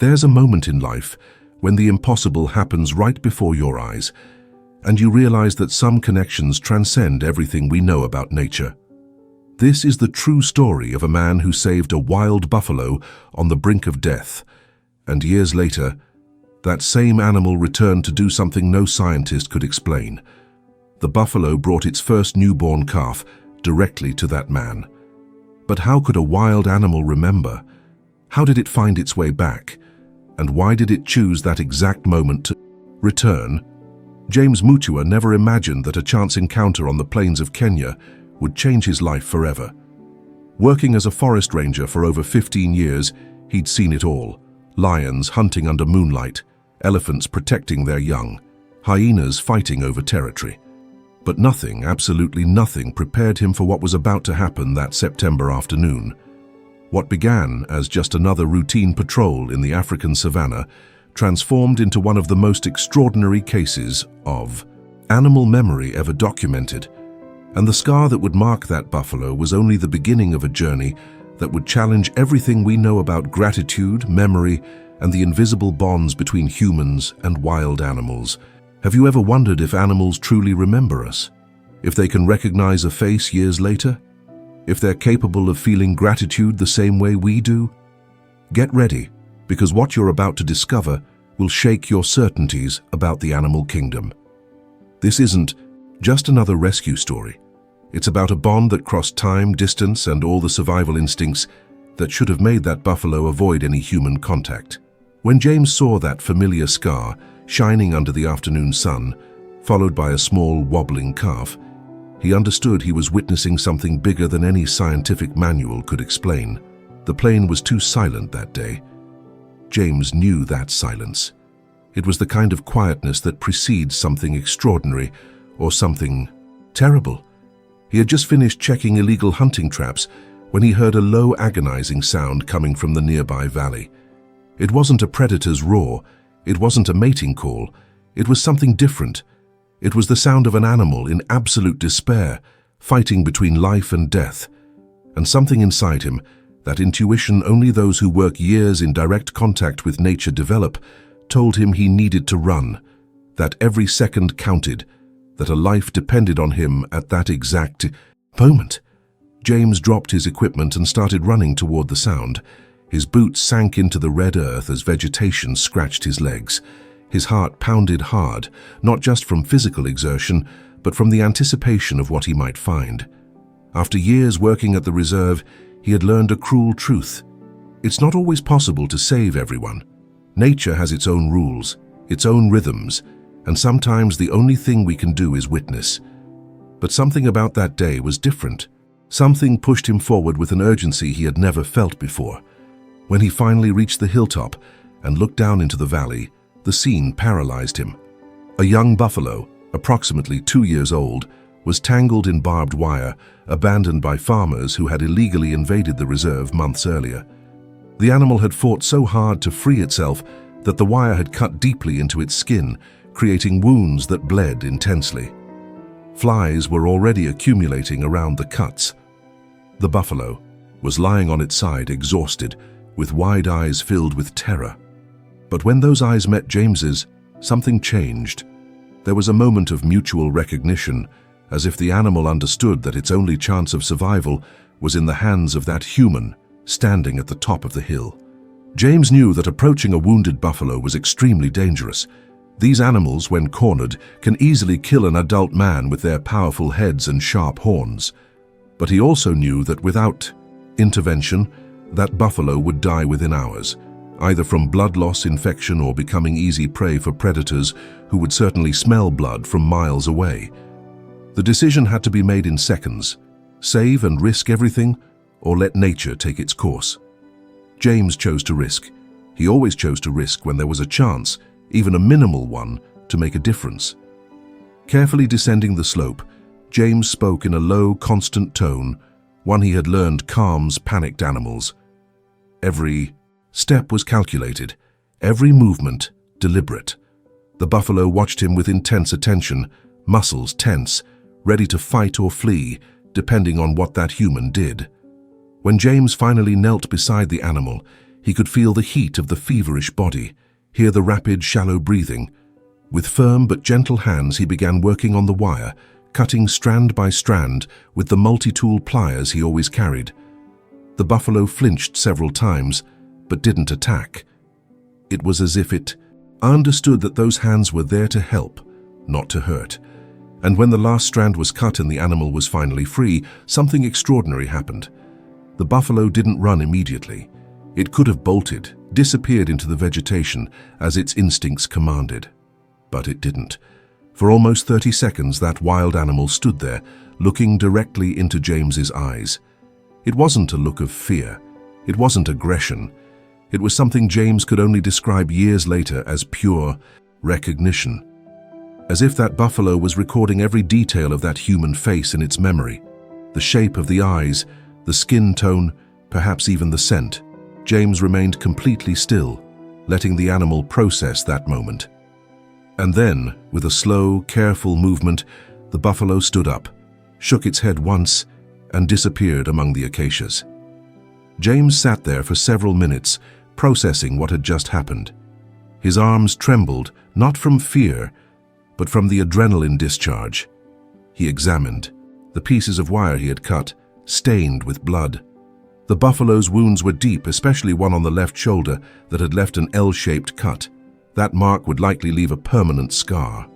There's a moment in life when the impossible happens right before your eyes, and you realize that some connections transcend everything we know about nature. This is the true story of a man who saved a wild buffalo on the brink of death, and years later, that same animal returned to do something no scientist could explain. The buffalo brought its first newborn calf directly to that man. But how could a wild animal remember? How did it find its way back? And why did it choose that exact moment to return? James Mutua never imagined that a chance encounter on the plains of Kenya would change his life forever. Working as a forest ranger for over 15 years, he'd seen it all. Lions hunting under moonlight, elephants protecting their young, hyenas fighting over territory. But nothing, absolutely nothing, prepared him for what was about to happen that September afternoon. What began as just another routine patrol in the African savannah transformed into one of the most extraordinary cases of animal memory ever documented. And the scar that would mark that buffalo was only the beginning of a journey that would challenge everything we know about gratitude, memory, and the invisible bonds between humans and wild animals. Have you ever wondered if animals truly remember us? If they can recognize a face years later? If they're capable of feeling gratitude the same way we do? Get ready, because what you're about to discover will shake your certainties about the animal kingdom. This isn't just another rescue story. It's about a bond that crossed time, distance, and all the survival instincts that should have made that buffalo avoid any human contact. When James saw that familiar scar shining under the afternoon sun, followed by a small wobbling calf, he understood he was witnessing something bigger than any scientific manual could explain. The plain was too silent that day. James knew that silence. It was the kind of quietness that precedes something extraordinary or something terrible. He had just finished checking illegal hunting traps when he heard a low, agonizing sound coming from the nearby valley. It wasn't a predator's roar. It wasn't a mating call. It was something different. It was the sound of an animal in absolute despair, fighting between life and death. And something inside him, that intuition only those who work years in direct contact with nature develop, told him he needed to run, that every second counted, that a life depended on him at that exact moment. James dropped his equipment and started running toward the sound. His boots sank into the red earth as vegetation scratched his legs. His heart pounded hard, not just from physical exertion, but from the anticipation of what he might find. After years working at the reserve, he had learned a cruel truth. It's not always possible to save everyone. Nature has its own rules, its own rhythms, and sometimes the only thing we can do is witness. But something about that day was different. Something pushed him forward with an urgency he had never felt before. When he finally reached the hilltop and looked down into the valley, the scene paralyzed him. A young buffalo, approximately 2 years old, was tangled in barbed wire, abandoned by farmers who had illegally invaded the reserve months earlier. The animal had fought so hard to free itself that the wire had cut deeply into its skin, creating wounds that bled intensely. Flies were already accumulating around the cuts. The buffalo was lying on its side, exhausted, with wide eyes filled with terror. But when those eyes met James's, something changed. There was a moment of mutual recognition, as if the animal understood that its only chance of survival was in the hands of that human standing at the top of the hill. James knew that approaching a wounded buffalo was extremely dangerous. These animals, when cornered, can easily kill an adult man with their powerful heads and sharp horns. But he also knew that without intervention, that buffalo would die within hours, either from blood loss, infection, or becoming easy prey for predators who would certainly smell blood from miles away. The decision had to be made in seconds: save and risk everything, or let nature take its course. James chose to risk. He always chose to risk when there was a chance, even a minimal one, to make a difference. Carefully descending the slope, James spoke in a low, constant tone, one he had learned calms panicked animals. Every step was calculated, every movement deliberate. The buffalo watched him with intense attention, muscles tense, ready to fight or flee, depending on what that human did. When James finally knelt beside the animal, He could feel the heat of the feverish body, hear the rapid, shallow breathing. With firm but gentle hands, he began working on the wire, cutting strand by strand with the multi-tool pliers he always carried. The buffalo flinched several times, but didn't attack. It was as if it understood that those hands were there to help, not to hurt. And when the last strand was cut and the animal was finally free, something extraordinary happened. The buffalo didn't run immediately. It could have bolted, disappeared into the vegetation as its instincts commanded. But it didn't. For almost 30 seconds, that wild animal stood there, looking directly into James's eyes. It wasn't a look of fear. It wasn't aggression. It was something James could only describe years later as pure recognition. As if that buffalo was recording every detail of that human face in its memory. The shape of the eyes, the skin tone, perhaps even the scent. James remained completely still, letting the animal process that moment. And then, with a slow, careful movement, the buffalo stood up, shook its head once, and disappeared among the acacias. James sat there for several minutes, processing what had just happened. His arms trembled, not from fear, but from the adrenaline discharge. He examined. The pieces of wire he had cut, stained with blood. The buffalo's wounds were deep, especially one on the left shoulder that had left an L-shaped cut. That mark would likely leave a permanent scar.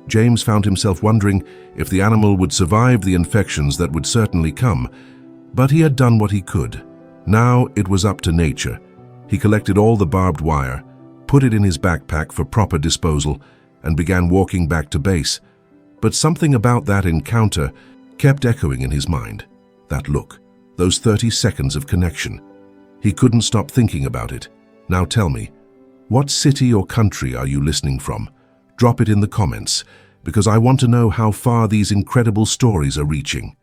James found himself wondering if the animal would survive the infections that would certainly come, but he had done what he could. Now it was up to nature. He collected all the barbed wire, put it in his backpack for proper disposal, and began walking back to base. But something about that encounter kept echoing in his mind. That look, those 30 seconds of connection. He couldn't stop thinking about it. Now tell me, what city or country are you listening from? Drop it in the comments, because I want to know how far these incredible stories are reaching.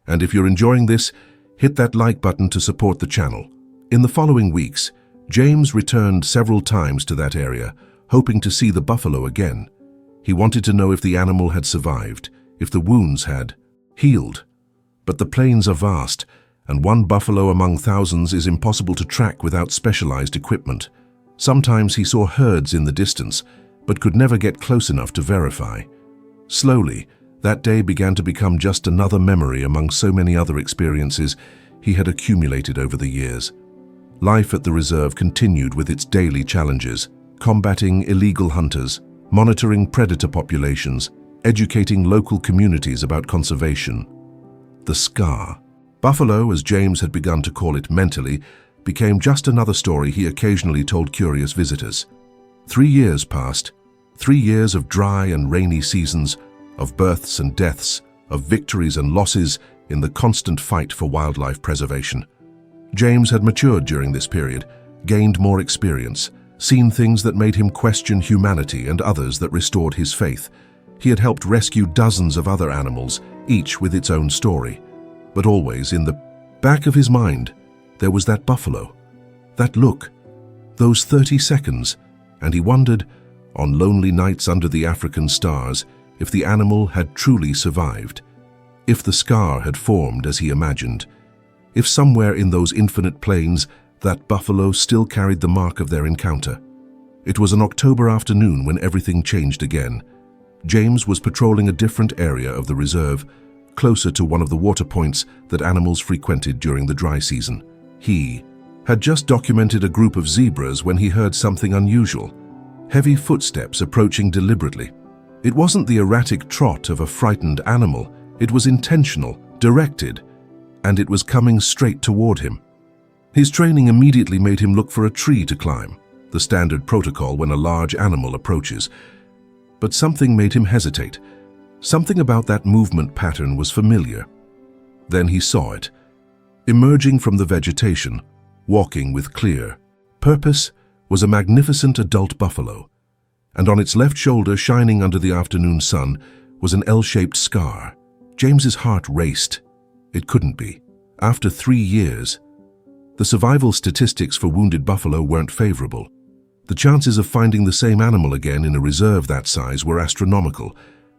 And if you're enjoying this, hit that like button to support the channel. In the following weeks, James returned several times to that area, hoping to see the buffalo again. He wanted to know if the animal had survived, if the wounds had healed. But the plains are vast, and one buffalo among thousands is impossible to track without specialized equipment. Sometimes he saw herds in the distance, but could never get close enough to verify. Slowly, that day began to become just another memory among so many other experiences he had accumulated over the years. Life at the reserve continued with its daily challenges, combating illegal hunters, monitoring predator populations, educating local communities about conservation. The scar. Buffalo, as James had begun to call it mentally, became just another story he occasionally told curious visitors. 3 years passed, 3 years of dry and rainy seasons, of births and deaths, of victories and losses in the constant fight for wildlife preservation. James had matured during this period, gained more experience, seen things that made him question humanity and others that restored his faith. He had helped rescue dozens of other animals, each with its own story. But always, in the back of his mind, there was that buffalo, that look, those 30 seconds, and he wondered, on lonely nights under the African stars, if the animal had truly survived, if the scar had formed as he imagined, if somewhere in those infinite plains that buffalo still carried the mark of their encounter. It was an October afternoon when everything changed again. James was patrolling a different area of the reserve, closer to one of the water points that animals frequented during the dry season. He had just documented a group of zebras when he heard something unusual. Heavy footsteps approaching deliberately. It wasn't the erratic trot of a frightened animal. It was intentional, directed, and it was coming straight toward him. His training immediately made him look for a tree to climb, the standard protocol when a large animal approaches. But something made him hesitate. Something about that movement pattern was familiar. Then he saw it. Emerging from the vegetation, walking with clear purpose, was a magnificent adult buffalo, and on its left shoulder, shining under the afternoon sun, was an L-shaped scar. James's heart raced. It couldn't be. After 3 years, the survival statistics for wounded buffalo weren't favorable. The chances of finding the same animal again in a reserve that size were astronomical,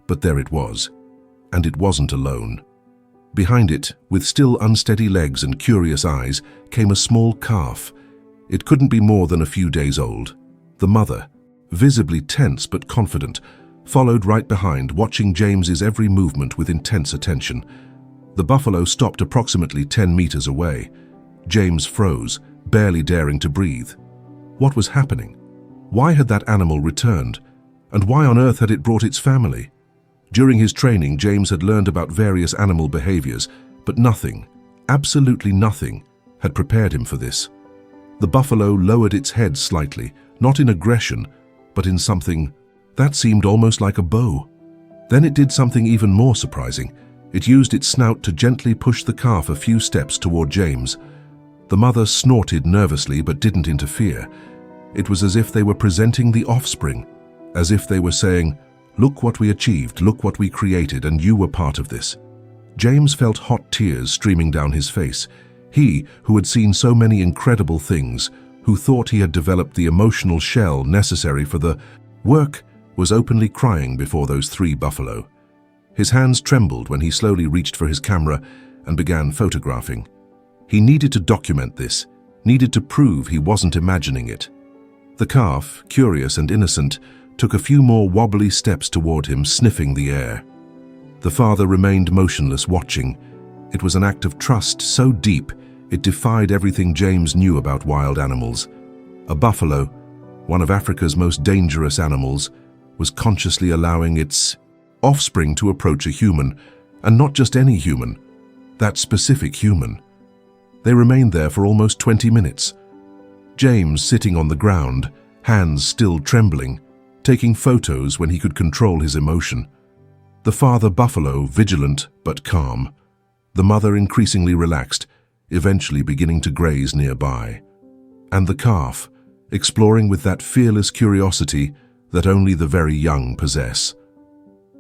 but there it was, and it wasn't alone. Behind it, with still unsteady legs and curious eyes, came a small calf. It couldn't be more than a few days old. The mother, visibly tense but confident, followed right behind, watching James's every movement with intense attention. The buffalo stopped approximately 10 meters away. James froze, barely daring to breathe. What was happening? Why had that animal returned? And why on earth had it brought its family? During his training, James had learned about various animal behaviors, but nothing, absolutely nothing, had prepared him for this. The buffalo lowered its head slightly, not in aggression, but in something that seemed almost like a bow. Then it did something even more surprising. It used its snout to gently push the calf a few steps toward James. The mother snorted nervously but didn't interfere. It was as if they were presenting the offspring, as if they were saying, "Look what we achieved, look what we created, and you were part of this." James felt hot tears streaming down his face. He, who had seen so many incredible things, who thought he had developed the emotional shell necessary for the work, was openly crying before those 3 buffalo. His hands trembled when he slowly reached for his camera and began photographing. He needed to document this, needed to prove he wasn't imagining it. The calf, curious and innocent, took a few more wobbly steps toward him, sniffing the air. The father remained motionless, watching. It was an act of trust so deep, it defied everything James knew about wild animals. A buffalo, one of Africa's most dangerous animals, was consciously allowing its offspring to approach a human, and not just any human, that specific human. They remained there for almost 20 minutes. James sitting on the ground, hands still trembling, taking photos when he could control his emotion. The father buffalo vigilant but calm. The mother increasingly relaxed, eventually beginning to graze nearby. And the calf, exploring with that fearless curiosity that only the very young possess.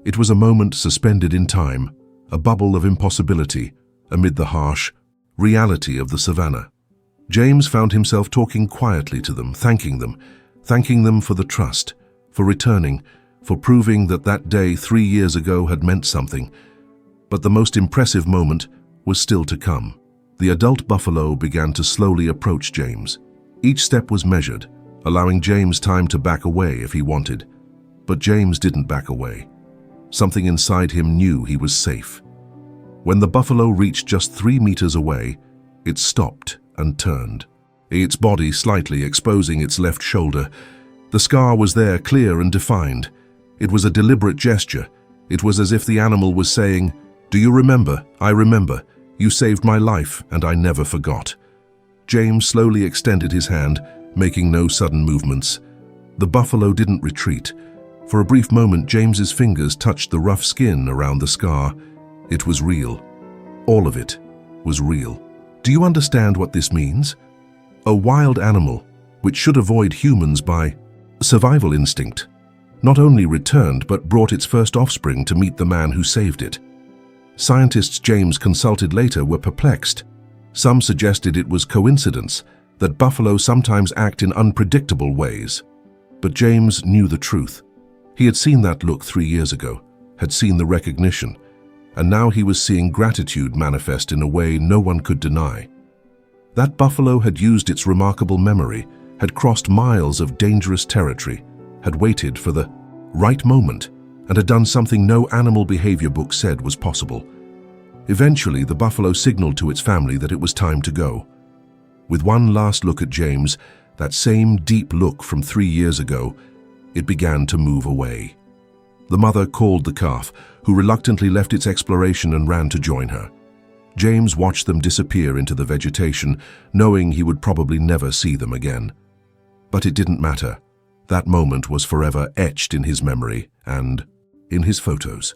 It was a moment suspended in time, a bubble of impossibility amid the harsh reality of the savannah. James found himself talking quietly to them, thanking them for the trust, for returning, for proving that that day 3 years ago had meant something. But the most impressive moment was still to come. The adult buffalo began to slowly approach James. Each step was measured, allowing James time to back away if he wanted. But James didn't back away. Something inside him knew he was safe. When the buffalo reached just 3 meters away, it stopped and turned, its body slightly exposing its left shoulder. The scar was there, clear and defined. It was a deliberate gesture. It was as if the animal was saying, "Do you remember? I remember. You saved my life, and I never forgot." James slowly extended his hand, making no sudden movements. The buffalo didn't retreat. For a brief moment, James's fingers touched the rough skin around the scar. It was real. All of it was real. Do you understand what this means? A wild animal, which should avoid humans by survival instinct, not only returned but brought its first offspring to meet the man who saved it. Scientists James consulted later were perplexed. Some suggested it was coincidence, that buffalo sometimes act in unpredictable ways. But James knew the truth. He had seen that look 3 years ago, had seen the recognition, and now he was seeing gratitude manifest in a way no one could deny. That buffalo had used its remarkable memory, had crossed miles of dangerous territory, had waited for the right moment, and had done something no animal behavior book said was possible. Eventually, the buffalo signaled to its family that it was time to go. With one last look at James, that same deep look from 3 years ago, it began to move away. The mother called the calf, who reluctantly left its exploration and ran to join her. James watched them disappear into the vegetation, knowing he would probably never see them again. But it didn't matter. That moment was forever etched in his memory and in his photos.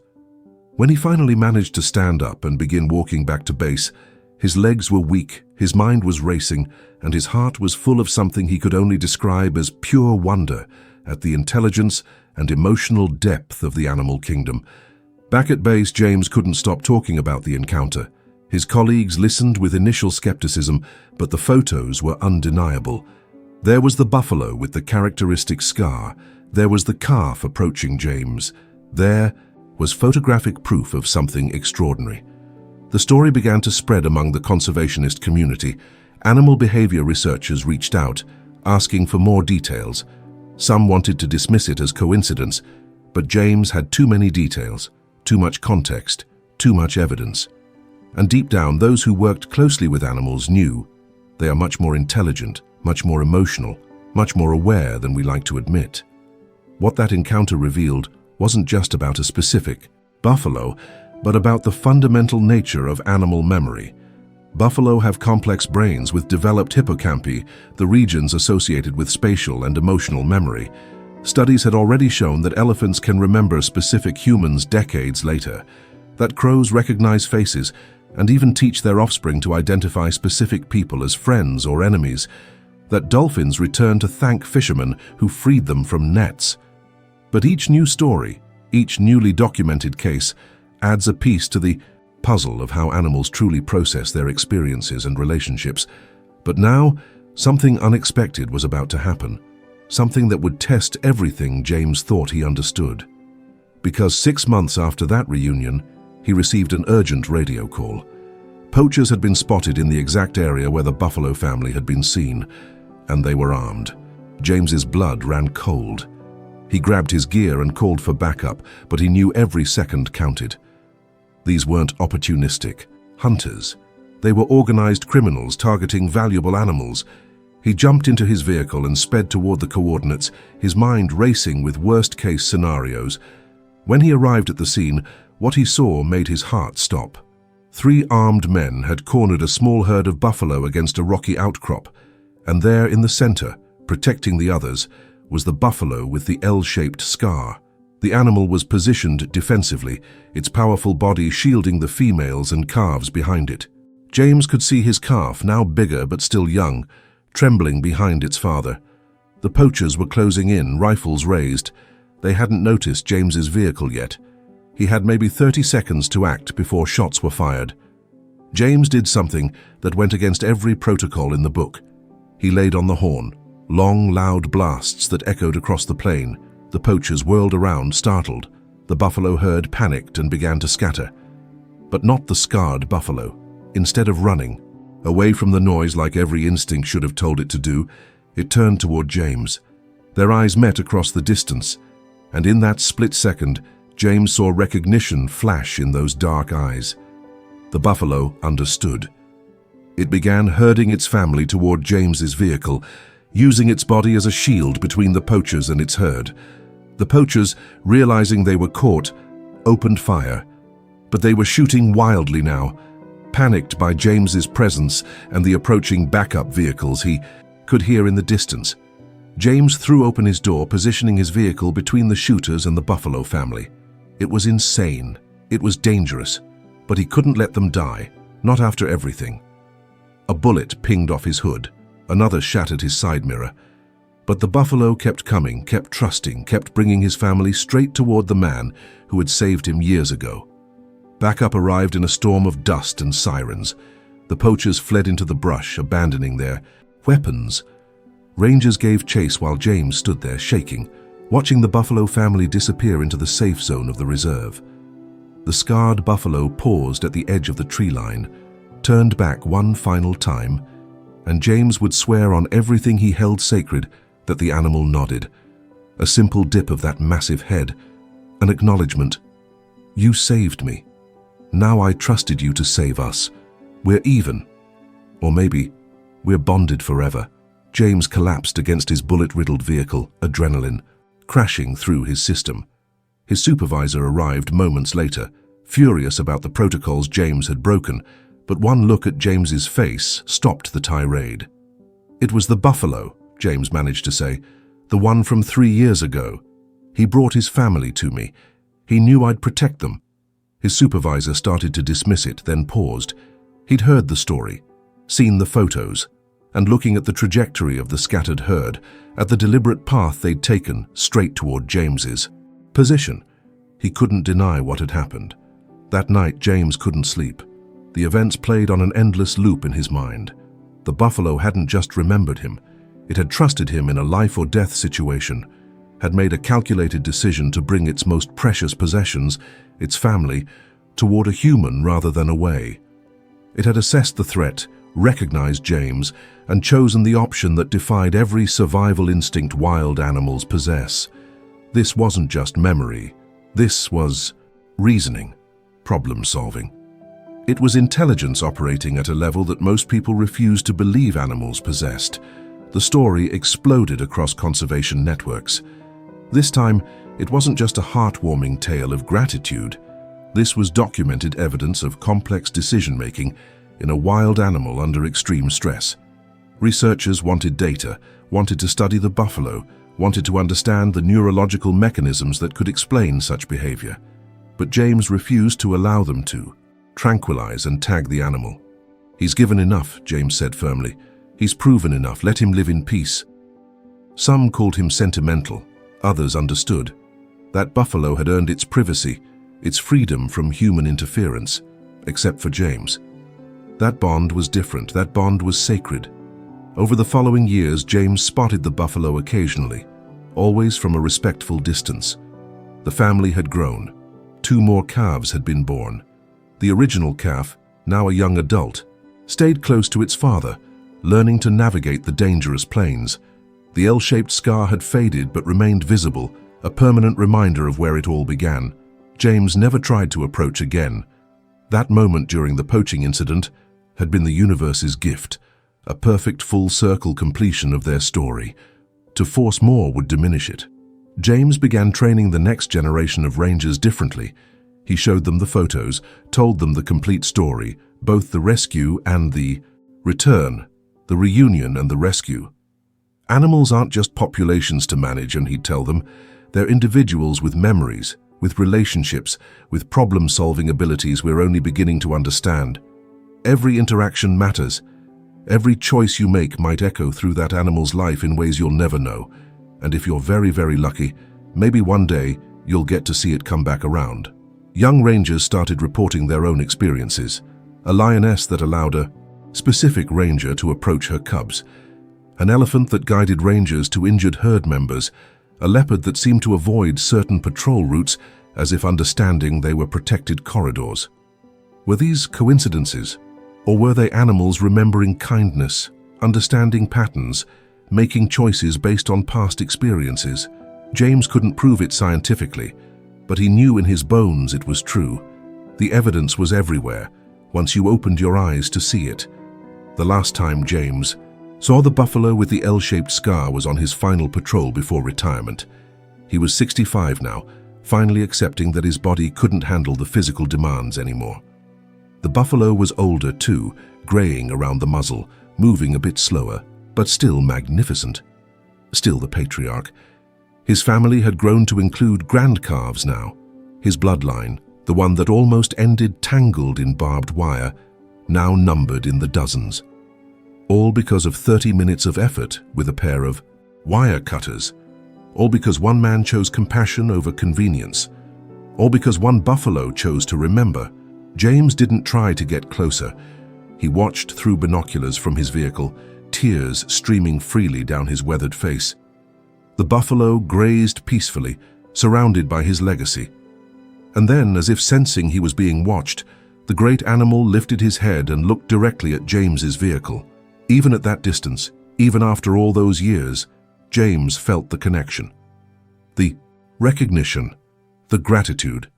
When he finally managed to stand up and begin walking back to base, his legs were weak, his mind was racing, and his heart was full of something he could only describe as pure wonder at the intelligence and emotional depth of the animal kingdom. Back at base, James couldn't stop talking about the encounter. His colleagues listened with initial skepticism, but the photos were undeniable. There was the buffalo with the characteristic scar. There was the calf approaching James. There was photographic proof of something extraordinary. The story began to spread among the conservationist community. Animal behavior researchers reached out, asking for more details. Some wanted to dismiss it as coincidence, but James had too many details, too much context, too much evidence. And deep down, those who worked closely with animals knew they are much more intelligent, much more emotional, much more aware than we like to admit. What that encounter revealed wasn't just about a specific buffalo, but about the fundamental nature of animal memory. Buffalo have complex brains with developed hippocampi, the regions associated with spatial and emotional memory. Studies had already shown that elephants can remember specific humans decades later, that crows recognize faces and even teach their offspring to identify specific people as friends or enemies, that dolphins return to thank fishermen who freed them from nets. But each new story, each newly documented case, adds a piece to the puzzle of how animals truly process their experiences and relationships. But now, something unexpected was about to happen, something that would test everything James thought he understood. Because 6 months after that reunion, he received an urgent radio call. Poachers had been spotted in the exact area where the buffalo family had been seen, and they were armed. James's blood ran cold. He grabbed his gear and called for backup, but he knew every second counted. These weren't opportunistic hunters. They were organized criminals targeting valuable animals. He jumped into his vehicle and sped toward the coordinates, his mind racing with worst-case scenarios. When he arrived at the scene, what he saw made his heart stop. 3 armed men had cornered a small herd of buffalo against a rocky outcrop, and there in the center, protecting the others, was the buffalo with the L-shaped scar. The animal was positioned defensively, its powerful body shielding the females and calves behind it. James could see his calf, now bigger but still young, trembling behind its father. The poachers were closing in, rifles raised. They hadn't noticed James's vehicle yet. He had maybe 30 seconds to act before shots were fired. James did something that went against every protocol in the book. He laid on the horn, long, loud blasts that echoed across the plain. The poachers whirled around, startled. The buffalo herd panicked and began to scatter. But not the scarred buffalo. Instead of running, away from the noise like every instinct should have told it to do, it turned toward James. Their eyes met across the distance, and in that split second, James saw recognition flash in those dark eyes. The buffalo understood. It began herding its family toward James's vehicle, using its body as a shield between the poachers and its herd. The poachers, realizing they were caught, opened fire, but they were shooting wildly now. Panicked by James's presence and the approaching backup vehicles he could hear in the distance, James threw open his door, positioning his vehicle between the shooters and the buffalo family. It was insane. It was dangerous, but he couldn't let them die, not after everything. A bullet pinged off his hood. Another shattered his side mirror. But the buffalo kept coming, kept trusting, kept bringing his family straight toward the man who had saved him years ago. Backup arrived in a storm of dust and sirens. The poachers fled into the brush, abandoning their weapons. Rangers gave chase while James stood there shaking, watching the buffalo family disappear into the safe zone of the reserve. The scarred buffalo paused at the edge of the tree line, turned back one final time, and James would swear on everything he held sacred that the animal nodded. A simple dip of that massive head, an acknowledgement. You saved me. Now I trusted you to save us. We're even. Or maybe we're bonded forever. James collapsed against his bullet-riddled vehicle, adrenaline crashing through his system. His supervisor arrived moments later, furious about the protocols James had broken, but one look at James's face stopped the tirade. It was the buffalo, James managed to say, the one from 3 years ago. He brought his family to me. He knew I'd protect them. His supervisor started to dismiss it, then paused. He'd heard the story, seen the photos, and looking at the trajectory of the scattered herd, at the deliberate path they'd taken straight toward James's position. He couldn't deny what had happened. That night, James couldn't sleep. The events played on an endless loop in his mind. The buffalo hadn't just remembered him. It had trusted him in a life-or-death situation, had made a calculated decision to bring its most precious possessions, its family, toward a human rather than away. It had assessed the threat, recognized James, and chosen the option that defied every survival instinct wild animals possess. This wasn't just memory. This was reasoning, problem-solving. It was intelligence operating at a level that most people refused to believe animals possessed. The story exploded across conservation networks. This time, it wasn't just a heartwarming tale of gratitude. This was documented evidence of complex decision-making in a wild animal under extreme stress. Researchers wanted data, wanted to study the buffalo, wanted to understand the neurological mechanisms that could explain such behavior. But James refused to allow them to tranquilize and tag the animal. "He's given enough," James said firmly. "He's proven enough. Let him live in peace." Some called him sentimental. Others understood. That buffalo had earned its privacy, its freedom from human interference, except for James. That bond was different. That bond was sacred. Over the following years, James spotted the buffalo occasionally, always from a respectful distance. The family had grown. 2 more calves had been born. The original calf, now a young adult, stayed close to its father, learning to navigate the dangerous plains. The L-shaped scar had faded but remained visible, a permanent reminder of where it all began. James never tried to approach again. That moment during the poaching incident had been the universe's gift, a perfect full-circle completion of their story. To force more would diminish it. James began training the next generation of rangers differently. He showed them the photos, told them the complete story, both the rescue and the return, the reunion and the rescue. Animals aren't just populations to manage, and he'd tell them. They're individuals with memories, with relationships, with problem-solving abilities we're only beginning to understand. Every interaction matters. Every choice you make might echo through that animal's life in ways you'll never know. And if you're very, very lucky, maybe one day you'll get to see it come back around. Young rangers started reporting their own experiences. A lioness that allowed a specific ranger to approach her cubs. An elephant that guided rangers to injured herd members. A leopard that seemed to avoid certain patrol routes as if understanding they were protected corridors. Were these coincidences? Or were they animals remembering kindness, understanding patterns, making choices based on past experiences? James couldn't prove it scientifically, but he knew in his bones it was true. The evidence was everywhere, once you opened your eyes to see it. The last time James saw the buffalo with the L-shaped scar was on his final patrol before retirement. He was 65 now, finally accepting that his body couldn't handle the physical demands anymore. The buffalo was older too, graying around the muzzle, moving a bit slower, but still magnificent. Still the patriarch. His family had grown to include grandcalves now. His bloodline, the one that almost ended tangled in barbed wire, now numbered in the dozens. All because of 30 minutes of effort with a pair of wire cutters. All because one man chose compassion over convenience. All because one buffalo chose to remember. James didn't try to get closer. He watched through binoculars from his vehicle, tears streaming freely down his weathered face. The buffalo grazed peacefully, surrounded by his legacy. And then, as if sensing he was being watched, the great animal lifted his head and looked directly at James's vehicle. Even at that distance, even after all those years, James felt the connection. The recognition, the gratitude.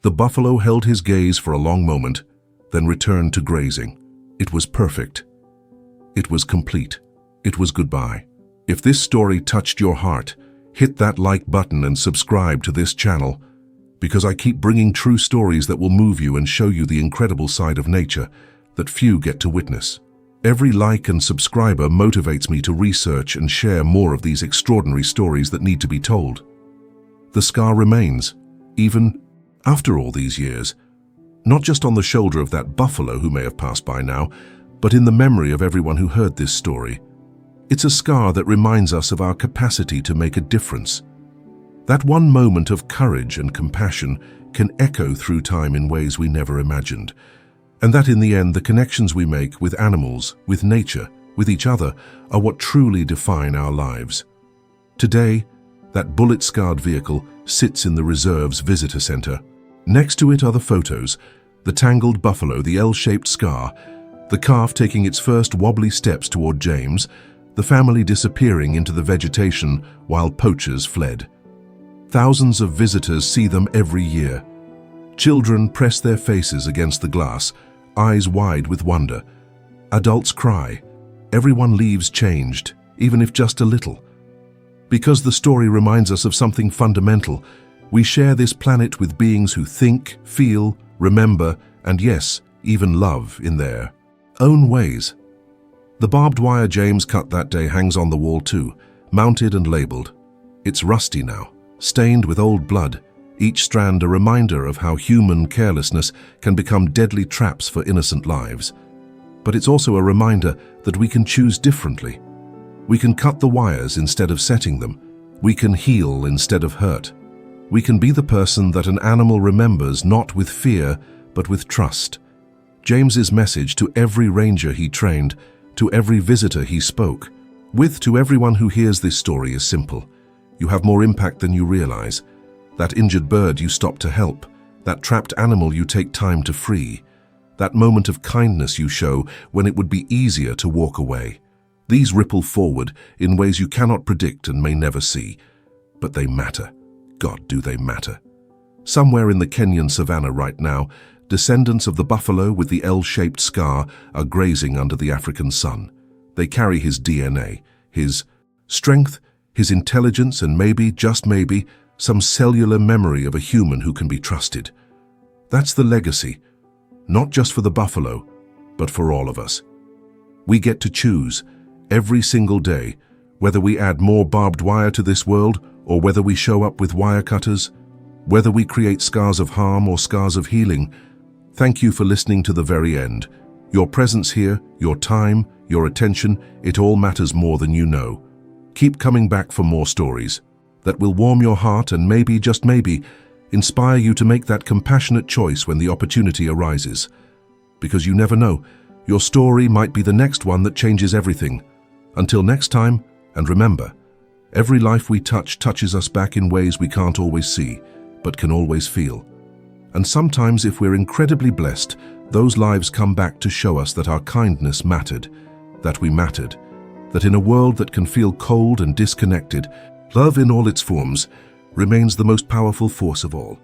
The buffalo held his gaze for a long moment, then returned to grazing. It was perfect. It was complete. It was goodbye. If this story touched your heart, hit that like button and subscribe to this channel, because I keep bringing true stories that will move you and show you the incredible side of nature that few get to witness. Every like and subscriber motivates me to research and share more of these extraordinary stories that need to be told. The scar remains, even after all these years, not just on the shoulder of that buffalo who may have passed by now, but in the memory of everyone who heard this story. It's a scar that reminds us of our capacity to make a difference. That one moment of courage and compassion can echo through time in ways we never imagined. And that in the end, the connections we make with animals, with nature, with each other, are what truly define our lives. Today, that bullet-scarred vehicle sits in the reserve's visitor center. Next to it are the photos, the tangled buffalo, the L-shaped scar, The calf taking its first wobbly steps toward James, the family disappearing into the vegetation while poachers fled. Thousands of visitors see them every year. Children press their faces against the glass, eyes wide with wonder. Adults cry. Everyone leaves changed, even if just a little. Because the story reminds us of something fundamental, we share this planet with beings who think, feel, remember, and yes, even love in their own ways. The barbed wire James cut that day hangs on the wall too, mounted and labeled. It's rusty now, stained with old blood, each strand a reminder of how human carelessness can become deadly traps for innocent lives. But it's also a reminder that we can choose differently. We can cut the wires instead of setting them. We can heal instead of hurt. We can be the person that an animal remembers not with fear, but with trust. James's message to every ranger he trained, to every visitor he spoke, to everyone who hears this story is simple. You have more impact than you realize. That injured bird you stop to help, that trapped animal you take time to free, that moment of kindness you show when it would be easier to walk away. These ripple forward in ways you cannot predict and may never see. But they matter. God, do they matter. Somewhere in the Kenyan savannah right now, descendants of the buffalo with the L-shaped scar are grazing under the African sun. They carry his DNA, his strength, his intelligence, and maybe, just maybe, some cellular memory of a human who can be trusted. That's the legacy, not just for the buffalo, but for all of us. We get to choose, every single day, whether we add more barbed wire to this world or whether we show up with wire cutters, whether we create scars of harm or scars of healing. Thank you for listening to the very end. Your presence here, your time, your attention, it all matters more than you know. Keep coming back for more stories that will warm your heart and maybe, just maybe, inspire you to make that compassionate choice when the opportunity arises. Because you never know, your story might be the next one that changes everything. Until next time, and remember, every life we touch touches us back in ways we can't always see, but can always feel. And sometimes, if we're incredibly blessed, those lives come back to show us that our kindness mattered, that we mattered, that in a world that can feel cold and disconnected, love in all its forms remains the most powerful force of all.